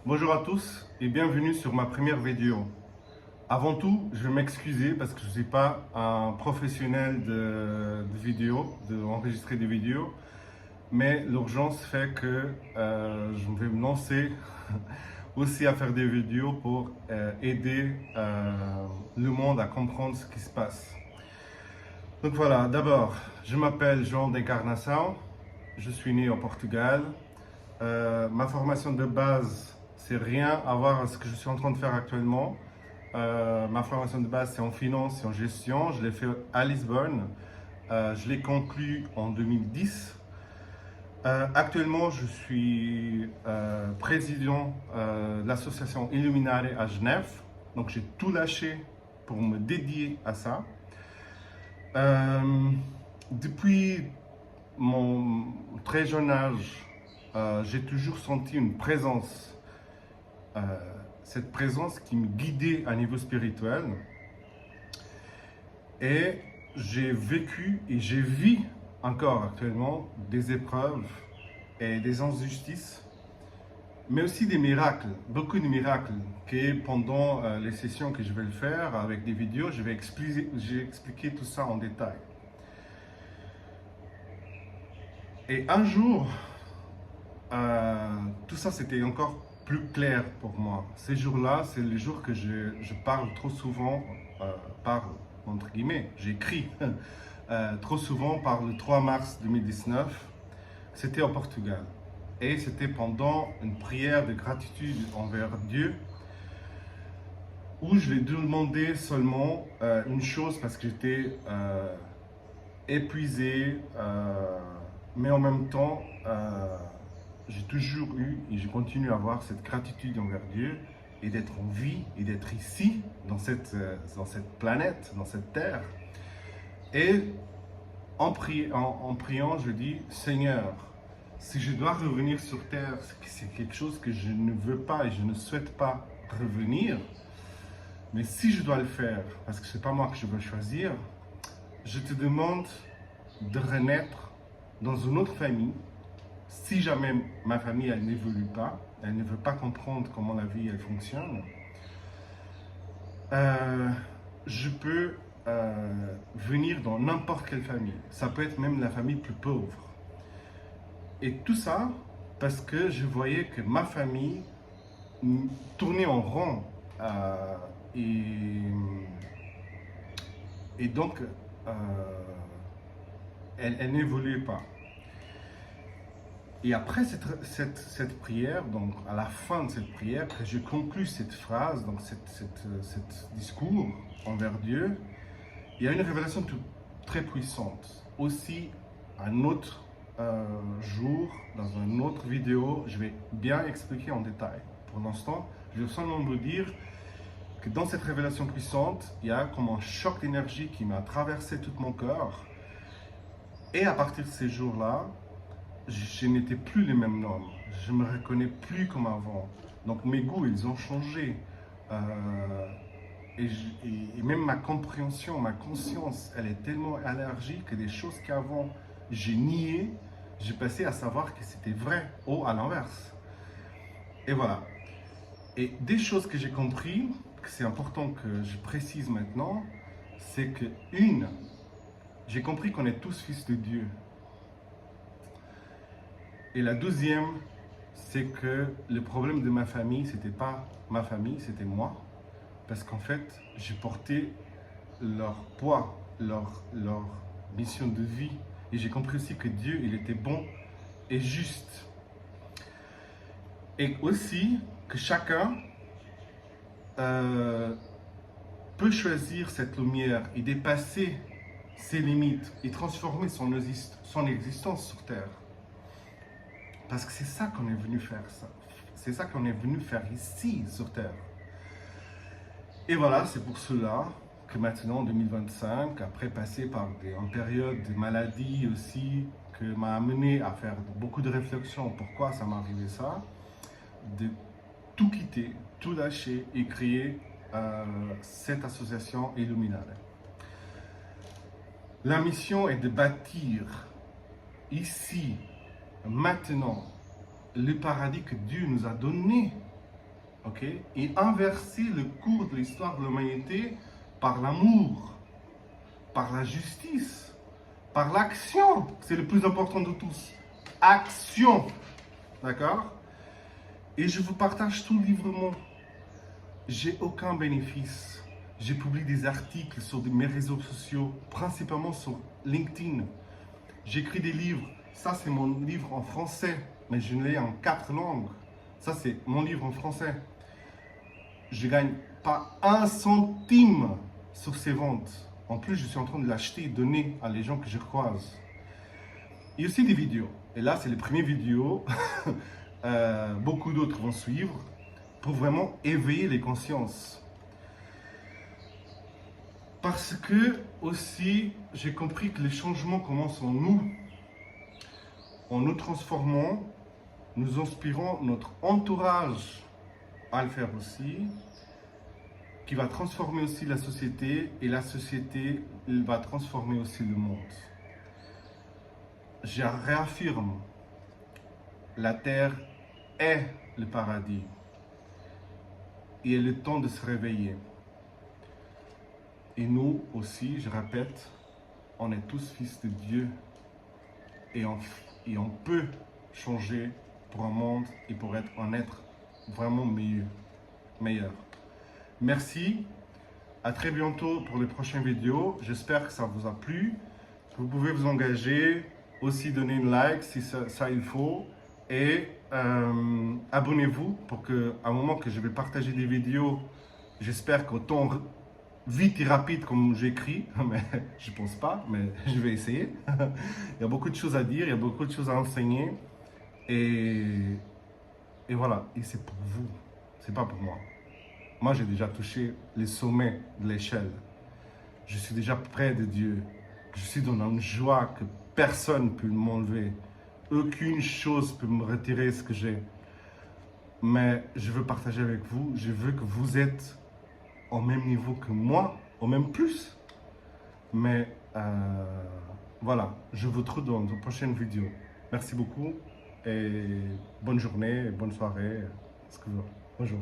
Bonjour à tous et bienvenue sur ma première vidéo. Avant tout, je vais m'excuser parce que je ne suis pas un professionnel de vidéo, d'enregistrer des vidéos, mais l'urgence fait que je vais me lancer aussi à faire des vidéos pour aider le monde à comprendre ce qui se passe. Donc voilà, d'abord, je m'appelle João d'Encarnação, je suis né au Portugal. Ma formation de base, c'est rien à voir avec ce que je suis en train de faire actuellement. Ma formation de base, c'est en finance et en gestion. Je l'ai fait à Lisbonne. Je l'ai conclu en 2010. Actuellement, je suis président de l'association Illuminare à Genève. Donc, j'ai tout lâché pour me dédier à ça. Depuis mon très jeune âge, j'ai toujours senti une présence, euh, cette présence qui me guidait à niveau spirituel. Et j'ai vécu et j'ai vis encore actuellement des épreuves et des injustices, mais aussi des miracles, beaucoup de miracles, que pendant les sessions que je vais le faire avec des vidéos, je vais expliquer tout ça en détail. Et un jour, tout ça c'était encore plus clair pour moi. Ces jours-là, c'est les jours que je parle trop souvent, parle entre guillemets, j'écris trop souvent par le 3 mars 2019. C'était au Portugal. Et c'était pendant une prière de gratitude envers Dieu où je lui ai demandé seulement une chose parce que j'étais épuisé, mais en même temps, j'ai toujours eu et je continue à avoir cette gratitude envers Dieu et d'être en vie et d'être ici, dans cette planète, dans cette terre. Et en priant, je dis, Seigneur, si je dois revenir sur terre, c'est quelque chose que je ne veux pas et je ne souhaite pas revenir, mais si je dois le faire, parce que ce n'est pas moi que je veux choisir, je te demande de renaître dans une autre famille. Si jamais ma famille elle n'évolue pas, elle ne veut pas comprendre comment la vie elle fonctionne, je peux venir dans n'importe quelle famille. Ça peut être même la famille plus pauvre. Et tout ça parce que je voyais que ma famille tournait en rond et, et donc elle n'évoluait pas. Et après cette prière, donc à la fin de cette prière, que je conclus cette phrase, donc cet discours envers Dieu, il y a une révélation très puissante. Aussi, un autre jour, dans une autre vidéo, je vais bien expliquer en détail. Pour l'instant, je veux seulement vous dire que dans cette révélation puissante, il y a comme un choc d'énergie qui m'a traversé tout mon cœur. Et à partir de ces jours-là, je n'étais plus le même homme. Je ne me reconnais plus comme avant. Donc mes goûts, ils ont changé. Et même ma compréhension, ma conscience, elle est tellement élargie que des choses qu'avant j'ai niées, j'ai passé à savoir que c'était vrai, ou à l'inverse. Et voilà. Et des choses que j'ai compris, que c'est important que je précise maintenant, c'est que j'ai compris qu'on est tous fils de Dieu. Et la deuxième, c'est que le problème de ma famille, c'était pas ma famille, c'était moi. Parce qu'en fait, j'ai porté leur poids, leur mission de vie. Et j'ai compris aussi que Dieu, il était bon et juste. Et aussi que chacun peut choisir cette lumière et dépasser ses limites et transformer son existence sur Terre. Parce que c'est ça qu'on est venu faire, ça. C'est ça qu'on est venu faire ici, sur Terre. Et voilà, c'est pour cela que maintenant, en 2025, après passer par une période de maladie aussi, que m'a amené à faire beaucoup de réflexions, pourquoi ça m'est arrivé ça, de tout quitter, tout lâcher et créer cette association Illuminare. La mission est de bâtir ici, maintenant, le paradis que Dieu nous a donné ok, et inverser le cours de l'histoire de l'humanité par l'amour, par la justice, par l'action. C'est le plus important de tous. Action. D'accord? Et je vous partage tout librement. J'ai aucun bénéfice. J'ai publié des articles sur mes réseaux sociaux, principalement sur LinkedIn. J'écris des livres. Ça, c'est mon livre en français, mais je l'ai en 4 langues. Ça, c'est mon livre en français. Je ne gagne pas un centime sur ces ventes. En plus, je suis en train de l'acheter et donner à les gens que je croise. Il y a aussi des vidéos. Et là, c'est les premières vidéos. Beaucoup d'autres vont suivre pour vraiment éveiller les consciences. Parce que aussi, j'ai compris que les changements commencent en nous transformant, nous inspirons notre entourage à le faire aussi, qui va transformer aussi la société, et la société elle va transformer aussi le monde. Je réaffirme, la terre est le paradis. Il est le temps de se réveiller. Et nous aussi, je répète, on est tous fils de Dieu et on peut changer pour un monde et pour être un être vraiment meilleur. Merci, à très bientôt pour les prochaines vidéos. J'espère que ça vous a plu. Vous pouvez vous engager, aussi donner une like si ça il faut. Et abonnez-vous pour qu'à un moment que je vais partager des vidéos, j'espère qu'autant vite et rapide comme j'écris, mais je pense pas, mais je vais essayer. Il y a beaucoup de choses à dire, il y a beaucoup de choses à enseigner. Et voilà, et c'est pour vous, c'est pas pour moi. Moi, j'ai déjà touché les sommets de l'échelle. Je suis déjà près de Dieu. Je suis dans une joie que personne ne peut m'enlever. Aucune chose peut me retirer ce que j'ai. Mais je veux partager avec vous. Je veux que vous êtes au même niveau que moi, au même plus. Mais voilà, je vous retrouve dans une prochaine vidéo. Merci beaucoup et bonne journée, bonne soirée, ce que vous voulez. Bonjour.